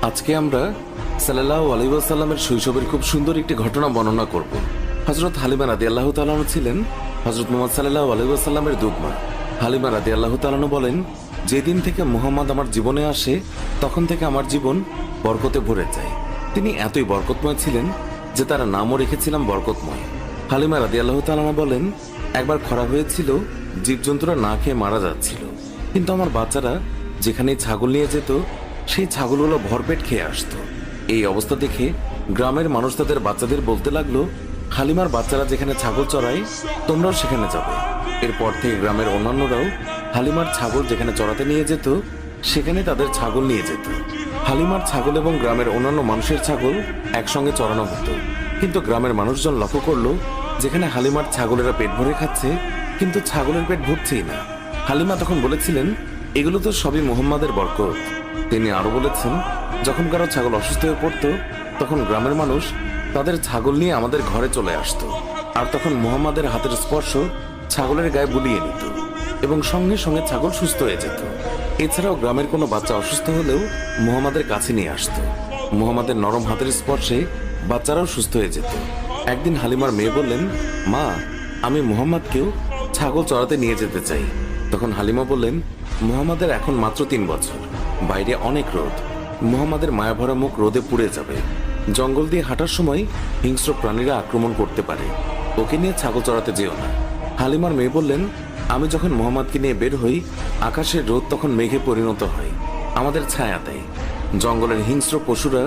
আজকে আমরা সাল্লাল্লাহু আলাইহি ওয়াসাল্লামের শৈশবের খুব সুন্দর একটি ঘটনা বর্ণনা করব। হযরত হালিমা রাদিয়াল্লাহু তাআলা ছিলেন হযরত মুহাম্মদ সাল্লাল্লাহু আলাইহি ওয়াসাল্লামের দুধমা। হালিমা রাদিয়াল্লাহু তাআলা বলেন, যেদিন থেকে মুহাম্মদ আমার জীবনে আসে তখন থেকে আমার জীবন বরকতে ভরে যায়। তিনি এতই বরকতময় ছিলেন যে তার নামও রেখেছিলাম বরকতময়। হালিমা রাদিয়াল্লাহু তাআলা বলেন, একবার খরা হয়েছিল, জীবজন্তুরা না খেয়ে মারা যাচ্ছিল, কিন্তু আমার বাচ্চারা যেখানেই ছাগল নিয়ে যেত সেই ছাগলগুলো ভরপেট খেয়ে আসতো। এই অবস্থা দেখে গ্রামের মানুষ তাদের বাচ্চাদের বলতে লাগলো, হালিমার বাচ্চারা যেখানে ছাগল চড়ায় তোমরাও সেখানে যাবে। এরপর থেকে গ্রামের অন্যান্যরাও হালিমার ছাগল যেখানে চড়াতে নিয়ে যেত সেখানে তাদের ছাগল নিয়ে যেত। হালিমার ছাগল এবং গ্রামের অন্যান্য মানুষের ছাগল একসঙ্গে চড়ানো হতো। কিন্তু গ্রামের মানুষজন লক্ষ্য করলো, যেখানে হালিমার ছাগলেরা পেট ভরে খাচ্ছে কিন্তু ছাগলের পেট ভরছেই না। হালিমা তখন বলেছিলেন, এগুলো তো সবই মুহাম্মাদের বরকত। তিনি আরো বলেছেন, যখন কারো ছাগল অসুস্থ হয়ে পড়তো তখন গ্রামের মানুষ তাদের ছাগল নিয়ে আমাদের ঘরে চলে আসতো, আর তখন মুহাম্মাদের হাতের স্পর্শ ছাগলের গায়ে বুলিয়ে নিত এবং সঙ্গে সঙ্গে ছাগল সুস্থ হয়ে যেত। এছাড়াও গ্রামের কোনো বাচ্চা অসুস্থ হলেও মুহাম্মাদের কাছে নিয়ে আসতো। মুহাম্মাদের নরম হাতের স্পর্শে বাচ্চারাও সুস্থ হয়ে যেত। একদিন হালিমার মেয়ে বললেন, মা, আমি মুহাম্মাদকেও ছাগল চড়াতে নিয়ে যেতে চাই। তখন হালিমা বললেন, মুহাম্মাদের এখন মাত্র 3 বছর, বাইরে অনেক রোদ, মুহাম্মাদের মায়াভরা মুখ রোদে পুড়ে যাবে, জঙ্গল দিয়ে হাঁটার সময় হিংস্র প্রাণীরা আক্রমণ করতে পারে, ওকে নিয়ে ছাগল চড়াতে যেও না। হালিমার মেয়ে বললেন, আমি যখন মুহাম্মাদকে নিয়ে বের হই আকাশের রোদ তখন মেঘে পরিণত হয়, আমাদের ছায়া দেয়, জঙ্গলের হিংস্র পশুরা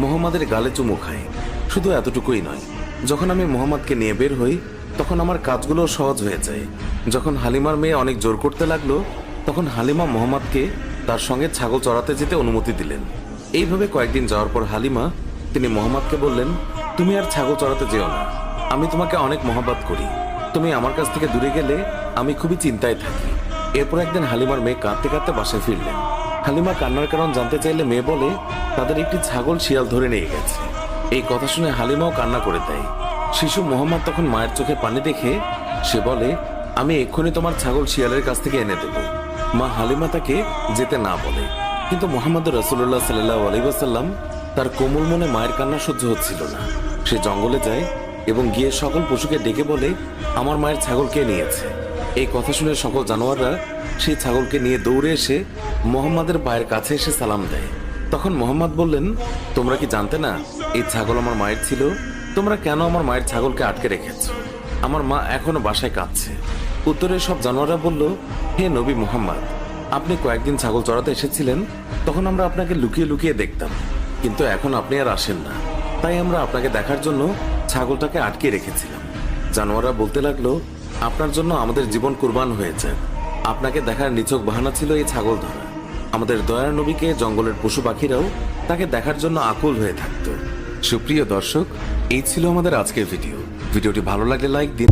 মুহাম্মাদের গালে চুমু খায়। শুধু এতটুকুই নয়, যখন আমি মুহাম্মাদকে নিয়ে বের হই তখন আমার কাজগুলো সহজ হয়ে যায়। যখন হালিমার মেয়ে অনেক জোর করতে লাগলো তখন হালিমা মুহাম্মাদকে তার সঙ্গে ছাগল চড়াতে যেতে অনুমতি দিলেন। এইভাবে কয়েকদিন যাওয়ার পর হালিমা তিনি মুহাম্মাদকে বললেন, তুমি আর ছাগল চড়াতে যেও না, আমি তোমাকে অনেক মহব্বত করি, তুমি আমার কাছ থেকে দূরে গেলে আমি খুবই চিন্তায় থাকি। এরপর একদিন হালিমার মেয়ে কাঁদতে কাঁদতে বাসায় ফিরলেন। হালিমা কান্নার কারণ জানতে চাইলে মেয়ে বলে, তাদের একটি ছাগল শিয়াল ধরে নিয়ে গেছে। এই কথা শুনে হালিমাও কান্না করে দেয়। শিশু মুহাম্মদ তখন মায়ের চোখে পানি দেখে সে বলে, আমি এক্ষুনি তোমার ছাগল শিয়ালের কাছ থেকে এনে দেব। মা হালিমা তাকে যেতে না বলে, কিন্তু মুহাম্মদ রাসূলুল্লাহ সাল্লাল্লাহু আলাইহি ওয়াসাল্লাম তার কোমল মনে মায়ের কান্না সহ্য হচ্ছিল না। সে জঙ্গলে যায় এবং গিয়ে সকল পশুকে ডেকে বলে, আমার মায়ের ছাগল কে নিয়েছে। এই কথা শুনে সকল জানোয়াররা সেই ছাগলকে নিয়ে দৌড়ে এসে মুহাম্মাদের পায়ের কাছে এসে সালাম দেয়। তখন মুহাম্মদ বললেন, তোমরা কি জানতে না এই ছাগল আমার মায়ের ছিল? তোমরা কেন আমার মায়ের ছাগলকে আটকে রেখেছ? আমার মা এখনো বাসায় কাঁদছে। উত্তরে সব জানোয়াররা বলল, হে নবী মুহাম্মদ, আপনি কয়েকদিন ছাগল চড়াতে এসেছিলেন, তখন আমরা আপনাকে লুকিয়ে লুকিয়ে দেখতাম, কিন্তু এখন আপনি আর আসেন না, তাই আমরা আপনাকে দেখার জন্য ছাগলটাকে আটকে রেখেছিলাম। জানোয়াররা বলতে লাগলো, আপনার জন্য আমাদের জীবন কুরবান হয়ে যাক, আপনাকে দেখার নিছক বাহানা ছিল এই ছাগল ধরা। আমাদের দয়ার নবীকে জঙ্গলের পশু পাখিরাও তাকে দেখার জন্য আকুল হয়ে থাকতো। সুপ্রিয় দর্শক, এই ছিল আমাদের আজকের ভিডিওটি ভালো লাগলে লাইক দিন।